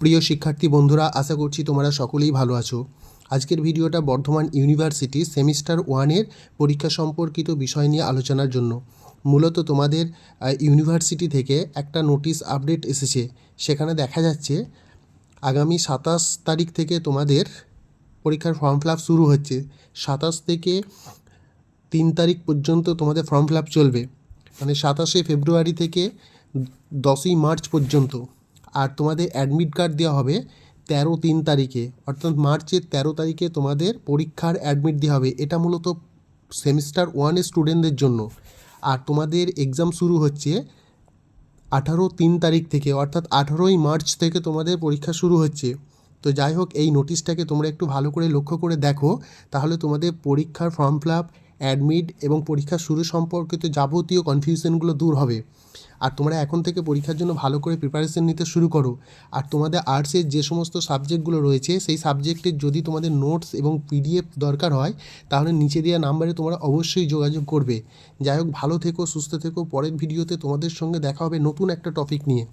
প্রিয় শিক্ষার্থী বন্ধুরা, আশা করছি তোমরা সকলেই ভালো আছো। আজকের ভিডিওটা বর্ধমান ইউনিভার্সিটি সেমিস্টার 1-এর পরীক্ষা সম্পর্কিত বিষয় নিয়ে আলোচনার জন্য। মূলত তোমাদের ইউনিভার্সিটি থেকে একটা নোটিশ আপডেট এসেছে। সেখানে দেখা যাচ্ছে আগামী 27 তারিখ থেকে তোমাদের পরীক্ষার ফর্ম ফিল আপ শুরু হচ্ছে। 27 থেকে 3 তারিখ পর্যন্ত তোমাদের ফর্ম ফিল আপ চলবে, মানে 27শে ফেব্রুয়ারি থেকে 10ই মার্চ পর্যন্ত। আর তোমাদের অ্যাডমিট কার্ড দেওয়া হবে 13-3 তারিখে, অর্থাৎ মার্চের 13 তারিখে তোমাদের পরীক্ষার অ্যাডমিট দেওয়া হবে। এটা মূলত সেমিস্টার 1-এর স্টুডেন্টদের জন্য। আর তোমাদের এক্সাম শুরু হচ্ছে 18-3 তারিখ থেকে, অর্থাৎ 18ই মার্চ থেকে তোমাদের পরীক্ষা শুরু হচ্ছে। তো যাই হোক, এই নোটিশটাকে তোমরা একটু ভালো করে লক্ষ্য করে দেখো, তাহলে তোমাদের পরীক্ষার ফর্ম ফিল আপ, অ্যাডমিট এবং পরীক্ষা শুরু সম্পর্কিত যাবতীয় কনফিউশনগুলো দূর হবে। আর তোমরা এখন থেকে পরীক্ষার জন্য ভালো করে প্রিপারেশন নিতে শুরু করো। আর তোমাদের আর্টসের যে সমস্ত সাবজেক্টগুলো রয়েছে, সেই সাবজেক্টের যদি তোমাদের নোটস এবং পিডিএফ দরকার হয়, তাহলে নিচে দেওয়া নাম্বারে তোমরা অবশ্যই যোগাযোগ করবে। যাই হোক, ভালো থেকো, সুস্থ থেকো। পরের ভিডিওতে তোমাদের সঙ্গে দেখা হবে নতুন একটা টপিক নিয়ে।